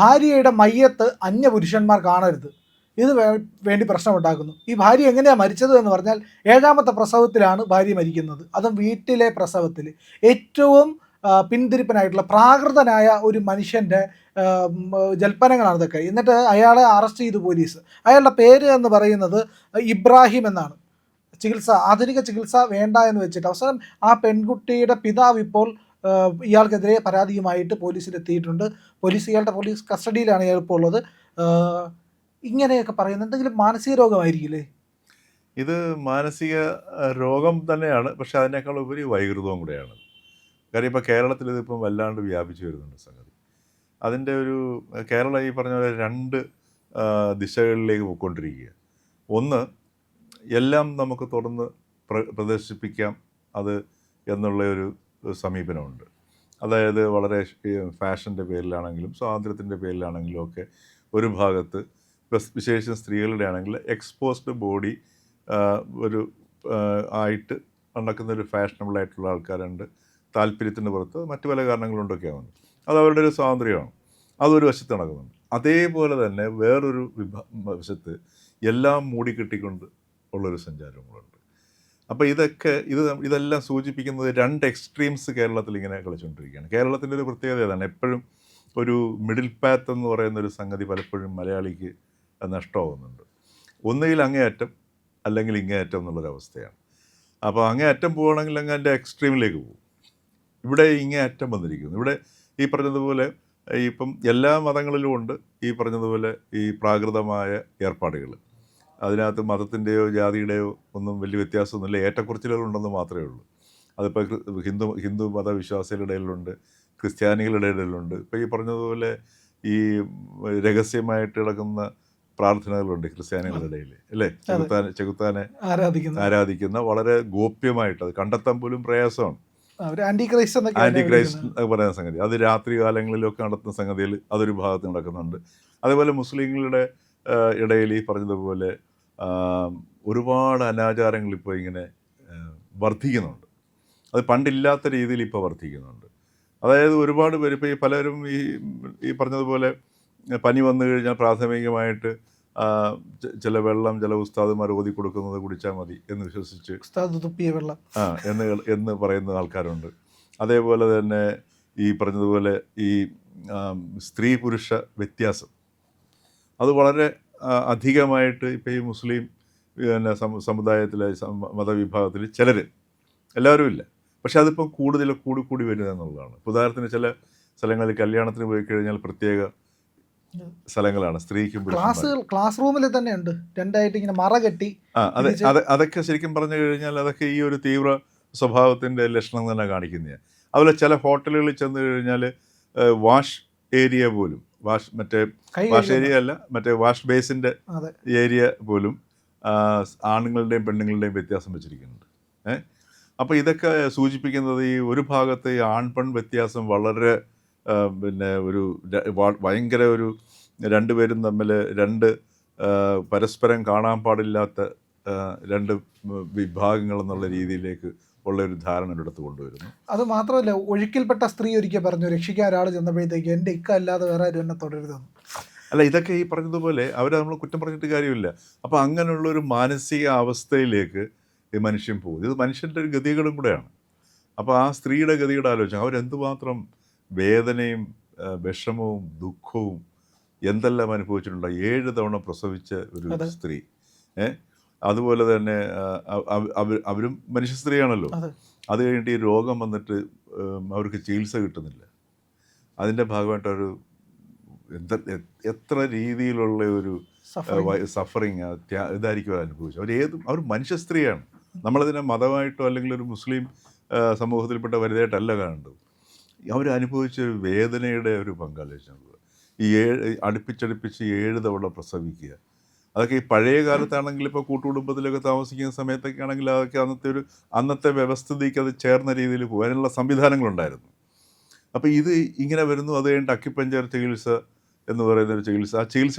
ഭാര്യയുടെ മയ്യത്ത് അന്യപുരുഷന്മാർ കാണരുത്. ഇത് വേണ്ടി പ്രശ്നമുണ്ടാക്കുന്നു. ഈ ഭാര്യ എങ്ങനെയാണ് മരിച്ചത് എന്ന് പറഞ്ഞാൽ 7ാമത്തെ പ്രസവത്തിലാണ് ഭാര്യ മരിക്കുന്നത്. അതും വീട്ടിലെ പ്രസവത്തിൽ. ഏറ്റവും പിന്തിരിപ്പനായിട്ടുള്ള പ്രാകൃതനായ ഒരു മനുഷ്യൻ്റെ ജൽപ്പനങ്ങളാണ് ഇതൊക്കെ. എന്നിട്ട് അയാളെ അറസ്റ്റ് ചെയ്തു പോലീസ്. അയാളുടെ പേര് എന്ന് പറയുന്നത് ഇബ്രാഹിം എന്നാണ്. ആധുനിക ചികിത്സ വേണ്ട എന്ന് വെച്ചിട്ട് അവസാനം ആ പെൺകുട്ടിയുടെ പിതാവ് ഇപ്പോൾ ഇയാൾക്കെതിരെ പരാതിയുമായിട്ട് പോലീസിലെത്തിയിട്ടുണ്ട്. പോലീസ് കസ്റ്റഡിയിലാണ് ഇയാൾ ഇപ്പോൾ ഉള്ളത്. ഇങ്ങനെയൊക്കെ പറയുന്നത് എന്തെങ്കിലും മാനസിക രോഗമായിരിക്കില്ലേ? ഇത് മാനസിക രോഗം തന്നെയാണ്, പക്ഷെ അതിനേക്കാൾ ഉപരി വൈകൃതവും കൂടെയാണ്. കാര്യം ഇപ്പോൾ കേരളത്തിൽ ഇതിപ്പം വല്ലാണ്ട് വ്യാപിച്ചു വരുന്നുണ്ട് സംഗതി. അതിൻ്റെ ഒരു കേരളം ഈ പറഞ്ഞ പോലെ 2 ദിശകളിലേക്ക് പോയിക്കൊണ്ടിരിക്കുക. ഒന്ന്, എല്ലാം നമുക്ക് തുറന്ന് പ്രദർശിപ്പിക്കാം അത് എന്നുള്ള ഒരു സമീപനമുണ്ട്. അതായത് വളരെ ഫാഷൻ്റെ പേരിലാണെങ്കിലും സ്വാതന്ത്ര്യത്തിൻ്റെ പേരിലാണെങ്കിലും ഒക്കെ ഒരു ഭാഗത്ത് വിശേഷിച്ചും സ്ത്രീകളുടെ ആണെങ്കിൽ എക്സ്പോസ്ഡ് ബോഡി ഒരു ആയിട്ട് നടക്കുന്ന ഒരു ഫാഷനബിളായിട്ടുള്ള ആൾക്കാരുണ്ട്. താല്പര്യത്തിൻ്റെ പുറത്ത് മറ്റു പല കാരണങ്ങളുണ്ടൊക്കെയാണ്. അത് അവരുടെ ഒരു സ്വാതന്ത്ര്യമാണ്. അതൊരു വശത്ത് നടക്കുന്നുണ്ട്. അതേപോലെ തന്നെ വേറൊരു വശത്ത് എല്ലാം മൂടിക്കെട്ടിക്കൊണ്ട് ഉള്ളൊരു സഞ്ചാരങ്ങളുണ്ട്. അപ്പോൾ ഇതെല്ലാം സൂചിപ്പിക്കുന്നത് 2 എക്സ്ട്രീംസ് കേരളത്തിൽ ഇങ്ങനെ കളിച്ചുകൊണ്ടിരിക്കുകയാണ്. കേരളത്തിൻ്റെ ഒരു പ്രത്യേകത ഏതാണ്? എപ്പോഴും ഒരു മിഡിൽ പാത്ത് എന്ന് പറയുന്നൊരു സംഗതി പലപ്പോഴും മലയാളിക്ക് നഷ്ടമാകുന്നുണ്ട്. ഒന്നുകിൽ അങ്ങേയറ്റം അല്ലെങ്കിൽ ഇങ്ങേയറ്റം എന്നുള്ളൊരവസ്ഥയാണ്. അപ്പോൾ അങ്ങേയറ്റം പോവുകയാണെങ്കിൽ അങ്ങ് അതിൻ്റെ എക്സ്ട്രീമിലേക്ക് പോകും. ഇവിടെ ഇങ്ങേയറ്റം വന്നിരിക്കുന്നു. ഇവിടെ ഈ പറഞ്ഞതുപോലെ ഇപ്പം എല്ലാ മതങ്ങളിലും ഉണ്ട് ഈ പറഞ്ഞതുപോലെ ഈ പ്രാകൃതമായ ഏർപ്പാടുകൾ. അതിനകത്ത് മതത്തിൻ്റെയോ ജാതിയുടെയോ ഒന്നും വലിയ വ്യത്യാസമൊന്നുമില്ല. ഏറ്റക്കുറച്ചിലുകളുണ്ടെന്ന് മാത്രമേ ഉള്ളൂ. അതിപ്പോൾ ഹിന്ദു മതവിശ്വാസികളുടെ ഇടയിലുണ്ട്, ക്രിസ്ത്യാനികളുടെ ഇടയിലുണ്ട്. ഇപ്പോൾ ഈ പറഞ്ഞതുപോലെ ഈ രഹസ്യമായിട്ട് കിടക്കുന്ന പ്രാർത്ഥനകളുണ്ട് ക്രിസ്ത്യാനികളുടെ ഇടയിൽ, അല്ലേ? ചെകുത്താനെ ആരാധിക്കുന്ന വളരെ ഗോപ്യമായിട്ട് അത് കണ്ടെത്താൻ പോലും പ്രയാസമാണ്. ആൻറ്റി ക്രൈസ്റ്റ് പറയുന്ന സംഗതി അത് രാത്രി കാലങ്ങളിലൊക്കെ നടത്തുന്ന സംഗതിയിൽ അതൊരു ഭാഗത്ത് നടക്കുന്നുണ്ട്. അതേപോലെ മുസ്ലിങ്ങളുടെ ഇടയിൽ ഈ പറഞ്ഞതുപോലെ ഒരുപാട് അനാചാരങ്ങൾ ഇപ്പോൾ ഇങ്ങനെ വർദ്ധിക്കുന്നുണ്ട്. അത് പണ്ടില്ലാത്ത രീതിയിൽ ഇപ്പോൾ വർദ്ധിക്കുന്നുണ്ട്. അതായത് ഒരുപാട് പേര് ഇപ്പോൾ ഈ പലരും ഈ പറഞ്ഞതുപോലെ പനി വന്നു കഴിഞ്ഞാൽ പ്രാഥമികമായിട്ട് ചില വെള്ളം ചില ഉസ്താദുമാർ ഓതി കൊടുക്കുന്നത് കുടിച്ചാൽ മതി എന്ന് വിശ്വസിച്ച് തുപ്പിയ വെള്ളം എന്ന് പറയുന്ന ആൾക്കാരുണ്ട്. അതേപോലെ തന്നെ ഈ പറഞ്ഞതുപോലെ ഈ സ്ത്രീ പുരുഷ വ്യത്യാസം അത് വളരെ അധികമായിട്ട് ഇപ്പോൾ ഈ മുസ്ലിം പിന്നെ സമുദായത്തിലെ മതവിഭാഗത്തിൽ ചിലർ, എല്ലാവരും ഇല്ല, പക്ഷെ അതിപ്പം കൂടി വരുന്നത് എന്നുള്ളതാണ്. ഉദാഹരണത്തിന് ചില സ്ഥലങ്ങളിൽ കല്യാണത്തിന് പോയി കഴിഞ്ഞാൽ പ്രത്യേക സ്ഥലങ്ങളാണ് സ്ത്രീക്കും ക്ലാസ് റൂമിൽ തന്നെ ഉണ്ട് 2ആയിട്ട് ഇങ്ങനെ മറ കെട്ടി. അതൊക്കെ ശരിക്കും പറഞ്ഞു കഴിഞ്ഞാൽ അതൊക്കെ ഈ ഒരു തീവ്ര സ്വഭാവത്തിൻ്റെ ലക്ഷണം തന്നെ കാണിക്കുന്നതാണ്. അതുപോലെ ചില ഹോട്ടലുകളിൽ ചെന്ന് കഴിഞ്ഞാൽ വാഷ് ഏരിയ പോലും മറ്റേ വാഷ് ഏരിയ അല്ല, മറ്റേ വാഷ് ബേസിൻ്റെ ഏരിയ പോലും ആണുങ്ങളുടെയും പെണ്ണുങ്ങളുടെയും വ്യത്യാസം വെച്ചിരിക്കുന്നുണ്ട്. അപ്പോൾ ഇതൊക്കെ സൂചിപ്പിക്കുന്നത് ഈ ഒരു ഭാഗത്ത് ഈ ആൺപെൺ വ്യത്യാസം വളരെ പിന്നെ ഒരു ഭയങ്കര ഒരു രണ്ടുപേരും തമ്മിൽ പരസ്പരം കാണാൻ പാടില്ലാത്ത 2 വിഭാഗങ്ങൾ എന്നുള്ള രീതിയിലേക്ക് ഉള്ള ഒരു ധാരണ എടുത്ത് കൊണ്ടുവരുന്നു. അത് മാത്രമല്ല, ഒഴുക്കിൽപ്പെട്ട സ്ത്രീ ഒരിക്കൽ പറഞ്ഞു രക്ഷിക്കാൻ ഒരാൾ ചെന്നപ്പോഴത്തേക്ക് എൻ്റെ ഇക്ക അല്ലാതെ വേറെ ആരും എന്നെ തുടരുതെന്ന്. അല്ല, ഇതൊക്കെ ഈ പറഞ്ഞതുപോലെ അവരെ നമ്മൾ കുറ്റം പറഞ്ഞിട്ട് കാര്യമില്ല. അപ്പോൾ അങ്ങനെയുള്ളൊരു മാനസിക അവസ്ഥയിലേക്ക് ഈ മനുഷ്യൻ പോകും. ഇത് മനുഷ്യൻ്റെ ഒരു ഗതികളും കൂടെയാണ്. അപ്പോൾ ആ സ്ത്രീയുടെ ഗതിയുടെ ആലോചന അവരെന്തുമാത്രം വേദനയും വിഷമവും ദുഃഖവും എന്തെല്ലാം അനുഭവിച്ചിട്ടുണ്ട്. 7 തവണ പ്രസവിച്ച ഒരു സ്ത്രീ. അതുപോലെ തന്നെ അവരും മനുഷ്യ സ്ത്രീയാണല്ലോ. അത് കഴിഞ്ഞിട്ട് ഈ രോഗം വന്നിട്ട് അവർക്ക് ചികിത്സ കിട്ടുന്നില്ല. അതിൻ്റെ ഭാഗമായിട്ട് ഒരു എത്ര രീതിയിലുള്ള ഒരു സഫറിങ് ഇതായിരിക്കും അനുഭവിച്ചത്. അവർ മനുഷ്യ സ്ത്രീയാണ്. നമ്മളതിനെ മതമായിട്ടോ അല്ലെങ്കിൽ ഒരു മുസ്ലിം സമൂഹത്തിൽപ്പെട്ട വലുതായിട്ടല്ല കാണേണ്ടത്. അവരനുഭവിച്ച ഒരു വേദനയുടെ ഒരു പങ്കാളിച്ചാണ്. ഈ അടുപ്പിച്ചടുപ്പിച്ച് 7 തവണ പ്രസവിക്കുക. അതൊക്കെ ഈ പഴയ കാലത്താണെങ്കിൽ ഇപ്പോൾ കൂട്ടുകുടുംബത്തിലൊക്കെ താമസിക്കുന്ന സമയത്തൊക്കെ ആണെങ്കിൽ അതൊക്കെ അന്നത്തെ വ്യവസ്ഥിതിക്ക് അത് ചേർന്ന രീതിയിൽ പോകാനുള്ള സംവിധാനങ്ങളുണ്ടായിരുന്നു. അപ്പോൾ ഇത് ഇങ്ങനെ വരുന്നു. അത് കഴിഞ്ഞിട്ട് അക്യുപഞ്ചർ ചികിത്സ എന്ന് പറയുന്നൊരു ചികിത്സ. ആ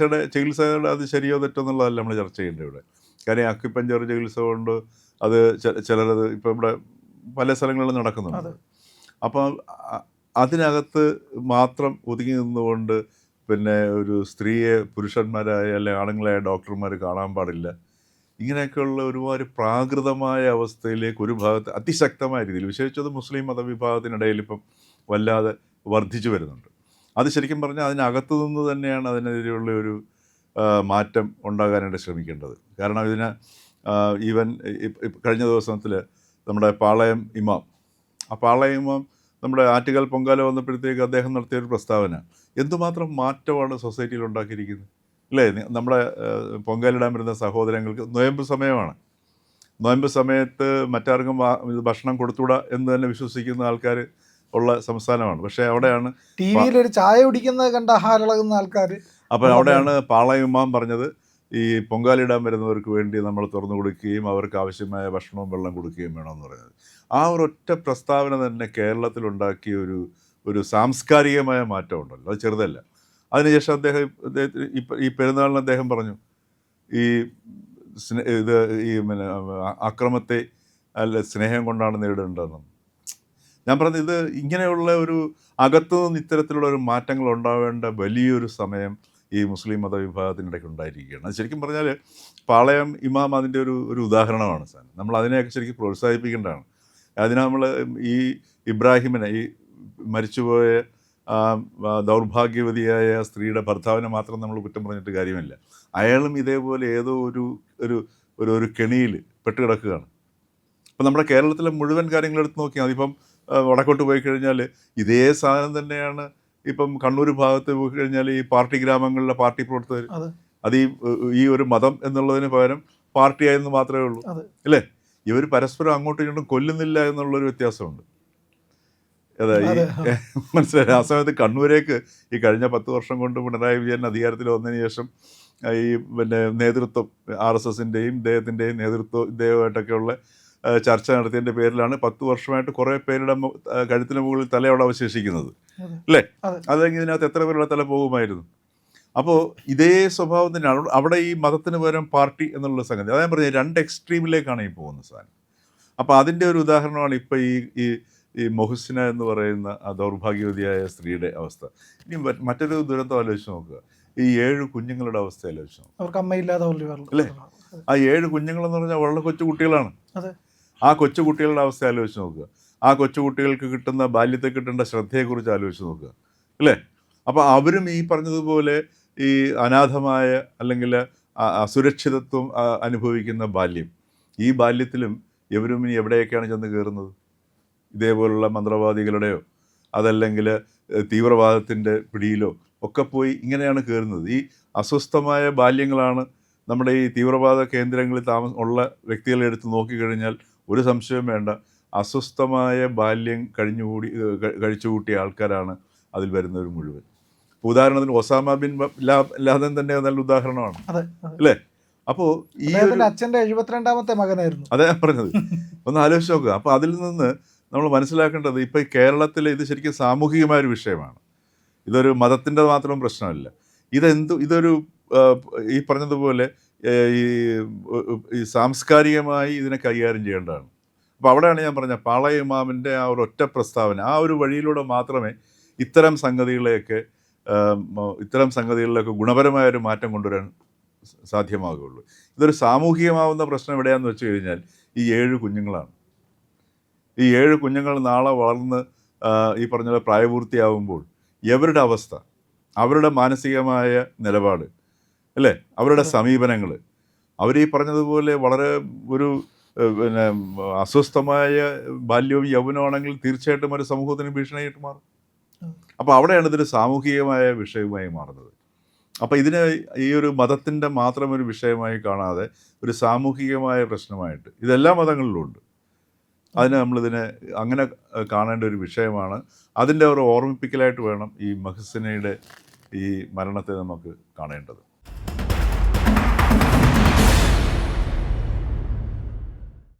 ചികിത്സയുടെ അത് ശരിയോ തെറ്റോ എന്നുള്ളതല്ല നമ്മൾ ചർച്ച ചെയ്യേണ്ടത് ഇവിടെ. കാര്യം അക്യുപഞ്ചർ ചികിത്സ കൊണ്ട് അത് ചിലരത് ഇപ്പോൾ ഇവിടെ പല സ്ഥലങ്ങളിലും നടക്കുന്നുണ്ട്. അപ്പോൾ അതിനകത്ത് മാത്രം ഒതുങ്ങി നിന്നുകൊണ്ട് പിന്നെ ഒരു സ്ത്രീയെ പുരുഷന്മാരായ അല്ലെ ആണുങ്ങളായ ഡോക്ടർമാർ കാണാൻ പാടില്ല. ഇങ്ങനെയൊക്കെയുള്ള ഒരുപാട് പ്രാകൃതമായ അവസ്ഥയിലേക്ക് ഒരു ഭാഗത്ത് അതിശക്തമായ രീതിയിൽ, വിശേഷിച്ചത് മുസ്ലിം മതവിഭാഗത്തിനിടയിൽ ഇപ്പം വല്ലാതെ വർദ്ധിച്ചു വരുന്നുണ്ട്. അത് ശരിക്കും പറഞ്ഞാൽ അതിനകത്തു നിന്ന് തന്നെയാണ് അതിനെതിരെയുള്ള ഒരു മാറ്റം ഉണ്ടാകാനായിട്ട് ശ്രമിക്കേണ്ടത്. കാരണം ഇതിന് ഈവൻ കഴിഞ്ഞ ദിവസത്തിൽ നമ്മുടെ പാളയം ഇമാം, ആ പാളയം ഇമാം നമ്മുടെ ആറ്റുകാൽ പൊങ്കാല വന്നപ്പോഴത്തേക്ക് അദ്ദേഹം നടത്തിയൊരു പ്രസ്താവന എന്തുമാത്രം മാറ്റമാണ് സൊസൈറ്റിയിൽ ഉണ്ടാക്കിയിരിക്കുന്നത് അല്ലേ. നമ്മുടെ പൊങ്കാലിടാൻ വരുന്ന സഹോദരങ്ങൾക്ക് നൊയമ്പ് സമയമാണ്, നൊയമ്പ് സമയത്ത് മറ്റാർക്കും ഭക്ഷണം കൊടുത്തുകൂടാ എന്ന് തന്നെ വിശ്വസിക്കുന്ന ആൾക്കാർ ഉള്ള സംസ്ഥാനമാണ്. പക്ഷേ അവിടെയാണ് ടി വിയിൽ ഒരു ചായ കുടിക്കുന്നത് കണ്ട ആഹാരളകുന്ന ആൾക്കാർ. അപ്പോൾ അവിടെയാണ് പാളയം ഇമാം പറഞ്ഞത് ഈ പൊങ്കാലിടാൻ വരുന്നവർക്ക് വേണ്ടി നമ്മൾ തുറന്നു കൊടുക്കുകയും അവർക്ക് ആവശ്യമായ ഭക്ഷണവും വെള്ളം കൊടുക്കുകയും വേണമെന്ന് പറയുന്നത്. ആ ഒരൊറ്റ പ്രസ്താവന തന്നെ കേരളത്തിലുണ്ടാക്കിയ ഒരു സാംസ്കാരികമായ മാറ്റം ഉണ്ടല്ലോ, അത് ചെറുതല്ല. അതിനുശേഷം അദ്ദേഹത്തിന് ഈ പെരുന്നാളിന് അദ്ദേഹം പറഞ്ഞു ഈ ഇത് ഈ പിന്നെ അക്രമത്തെ അല്ല സ്നേഹം കൊണ്ടാണ് നേരിടേണ്ടതെന്നും. ഞാൻ പറഞ്ഞത് ഇത് ഇങ്ങനെയുള്ള ഒരു അകത്തു നിന്ന് ഇത്തരത്തിലുള്ള ഒരു മാറ്റങ്ങൾ ഉണ്ടാവേണ്ട വലിയൊരു സമയം ഈ മുസ്ലിം മതവിഭാഗത്തിനിടയ്ക്ക് ഉണ്ടായിരിക്കുകയാണ്. അത് ശരിക്കും പറഞ്ഞാൽ പാളയം ഇമാം അതിൻ്റെ ഒരു ഉദാഹരണമാണ് സാർ. നമ്മൾ അതിനെയൊക്കെ ശരിക്കും പ്രോത്സാഹിപ്പിക്കേണ്ടതാണ്. അതിന് നമ്മൾ ഈ ഇബ്രാഹിമിനെ, ഈ മരിച്ചുപോയ ദൗർഭാഗ്യവതിയായ സ്ത്രീയുടെ ഭർത്താവിനെ മാത്രം നമ്മൾ കുറ്റം പറഞ്ഞിട്ട് കാര്യമില്ല. അയാളും ഇതേപോലെ ഏതോ ഒരു കെണിയിൽ പെട്ടുകിടക്കുകയാണ്. അപ്പം നമ്മുടെ കേരളത്തിലെ മുഴുവൻ കാര്യങ്ങളെടുത്ത് നോക്കിയാൽ അതിപ്പം വടക്കോട്ട് പോയി കഴിഞ്ഞാൽ ഇതേ സാധനം തന്നെയാണ്. ഇപ്പം കണ്ണൂർ ഭാഗത്ത് പോയി കഴിഞ്ഞാൽ ഈ പാർട്ടി ഗ്രാമങ്ങളിലെ പാർട്ടി പ്രവർത്തകർ, അത് ഈ ഒരു മതം എന്നുള്ളതിന് പകരം പാർട്ടിയായെന്ന് മാത്രമേ ഉള്ളൂ അല്ലേ. ഇവർ പരസ്പരം അങ്ങോട്ടും ഇങ്ങോട്ടും കൊല്ലുന്നില്ല എന്നുള്ളൊരു വ്യത്യാസമുണ്ട്. അതെ, ഈ മനസ്സിലായി. ആ സമയത്ത് കണ്ണൂരേക്ക് ഈ കഴിഞ്ഞ 10 വർഷം കൊണ്ട് പിണറായി വിജയൻ അധികാരത്തിൽ വന്നതിന് ശേഷം ഈ പിന്നെ നേതൃത്വം RSSൻ്റെയും ഇദ്ദേഹത്തിൻ്റെയും ഇദ്ദേഹമായിട്ടൊക്കെയുള്ള ചർച്ച നടത്തിയതിൻ്റെ പേരിലാണ് 10 വർഷമായിട്ട് കുറേ പേരുടെ കഴുത്തിന് മുകളിൽ തലയോടെ അവശേഷിക്കുന്നത് അല്ലേ. അതെങ്കിൽ ഇതിനകത്ത് എത്ര പേരുടെ തല പോകുമായിരുന്നു. അപ്പോൾ ഇതേ സ്വഭാവം തന്നെയാണ് അവിടെ. ഈ മതത്തിന് പകരം പാർട്ടി എന്നുള്ള സംഗതി, അതായത് പറഞ്ഞത് 2 എക്സ്ട്രീമിലേക്കാണ് ഈ പോകുന്ന സാധനം. അപ്പോൾ അതിൻ്റെ ഒരു ഉദാഹരണമാണ് ഇപ്പോൾ ഈ മൊഹസിന എന്ന് പറയുന്ന ആ ദൗർഭാഗ്യവതിയായ സ്ത്രീയുടെ അവസ്ഥ. ഇനി മറ്റൊരു ദുരന്തം ആലോചിച്ച് നോക്കുക, ഈ 7 കുഞ്ഞുങ്ങളുടെ അവസ്ഥ ആലോചിച്ച് നോക്കുക. അവർക്ക് അമ്മയില്ലാതെ അല്ലേ. ആ 7 കുഞ്ഞുങ്ങളെന്ന് പറഞ്ഞാൽ വളരെ കൊച്ചു കുട്ടികളാണ്. ആ കൊച്ചു കുട്ടികളുടെ അവസ്ഥ ആലോചിച്ച് നോക്കുക. ആ കൊച്ചു കുട്ടികൾക്ക് കിട്ടുന്ന ബാല്യത്തിൽ കിട്ടേണ്ട ശ്രദ്ധയെക്കുറിച്ച് ആലോചിച്ച് നോക്കുക അല്ലേ. അപ്പോൾ അവരും ഈ പറഞ്ഞതുപോലെ ഈ അനാഥമായ അല്ലെങ്കിൽ അസുരക്ഷിതത്വം അനുഭവിക്കുന്ന ബാല്യം, ഈ ബാല്യത്തിലും ഇവരും ഇനി എവിടെയൊക്കെയാണ് ചെന്ന് കയറുന്നത്? ഇതേപോലുള്ള മന്ത്രവാദികളുടെയോ അതല്ലെങ്കിൽ തീവ്രവാദത്തിൻ്റെ പിടിയിലോ ഒക്കെ പോയി ഇങ്ങനെയാണ് കയറുന്നത്. ഈ അസ്വസ്ഥമായ ബാല്യങ്ങളാണ് നമ്മുടെ ഈ തീവ്രവാദ കേന്ദ്രങ്ങളിൽ ഉള്ള വ്യക്തികളെ എടുത്ത് നോക്കിക്കഴിഞ്ഞാൽ ഒരു സംശയം വേണ്ട, അസ്വസ്ഥമായ ബാല്യം കഴിച്ചുകൂട്ടിയ ആൾക്കാരാണ് അതിൽ വരുന്നവർ മുഴുവൻ. ഉദാഹരണത്തിന് ഒസാമ ബിൻ ലാദൻ തന്നെ നല്ല ഉദാഹരണമാണ് അല്ലേ. അപ്പോൾ ഈ അച്ഛൻ്റെ 72ാമത്തെ മകനായിരുന്നു. അതെ ഞാൻ പറഞ്ഞത്, ഒന്ന് ആലോചിച്ച് നോക്കുക. അപ്പോൾ അതിൽ നിന്ന് നമ്മൾ മനസ്സിലാക്കേണ്ടത് ഇപ്പോൾ ഈ കേരളത്തിൽ ഇത് ശരിക്കും സാമൂഹികമായൊരു വിഷയമാണ്. ഇതൊരു മതത്തിൻ്റെ മാത്രം പ്രശ്നമല്ല. ഇതൊരു ഈ പറഞ്ഞതുപോലെ ഈ സാംസ്കാരികമായി ഇതിനെ കൈകാര്യം ചെയ്യേണ്ടതാണ്. അപ്പോൾ അവിടെയാണ് ഞാൻ പറഞ്ഞ പാളയ ഇമാമിൻ്റെ ആ ഒരു ഒറ്റ പ്രസ്താവന, ആ ഒരു വഴിയിലൂടെ മാത്രമേ ഇത്തരം സംഗതികളിലൊക്കെ ഗുണപരമായൊരു മാറ്റം കൊണ്ടുവരാൻ സാധ്യമാകുകയുള്ളൂ. ഇതൊരു സാമൂഹികമാവുന്ന പ്രശ്നം എവിടെയാണെന്ന് വെച്ച് കഴിഞ്ഞാൽ ഈ 7 കുഞ്ഞുങ്ങളാണ്. ഈ 7 കുഞ്ഞുങ്ങൾ നാളെ വളർന്ന് ഈ പറഞ്ഞ പ്രായപൂർത്തിയാവുമ്പോൾ അവരുടെ അവസ്ഥ, അവരുടെ മാനസികമായ നിലപാട് അല്ലേ, അവരുടെ സമീപനങ്ങൾ, അവർ ഈ പറഞ്ഞതുപോലെ വളരെ ഒരു പിന്നെ അസ്വസ്ഥമായ ബാല്യവും യൗവനമാണെങ്കിൽ തീർച്ചയായിട്ടും ഒരു സമൂഹത്തിന് ഭീഷണിയായിട്ട് മാറും. അപ്പോൾ അവിടെയാണ് ഇതൊരു സാമൂഹികമായ വിഷയമായി മാറുന്നത്. അപ്പോൾ ഇതിനെ ഈ ഒരു മതത്തിൻ്റെ മാത്രം ഒരു വിഷയമായി കാണാതെ ഒരു സാമൂഹികമായ പ്രശ്നമായിട്ട് ഇതെല്ലാ മതങ്ങളിലും ഉണ്ട്. അതിന് നമ്മളിതിനെ അങ്ങനെ കാണേണ്ട ഒരു വിഷയമാണ്. അതിൻ്റെ ഒരു ഓർമ്മിപ്പിക്കലായിട്ട് വേണം ഈ മഹസിനയുടെ ഈ മരണത്തെ നമുക്ക് കാണേണ്ടത്.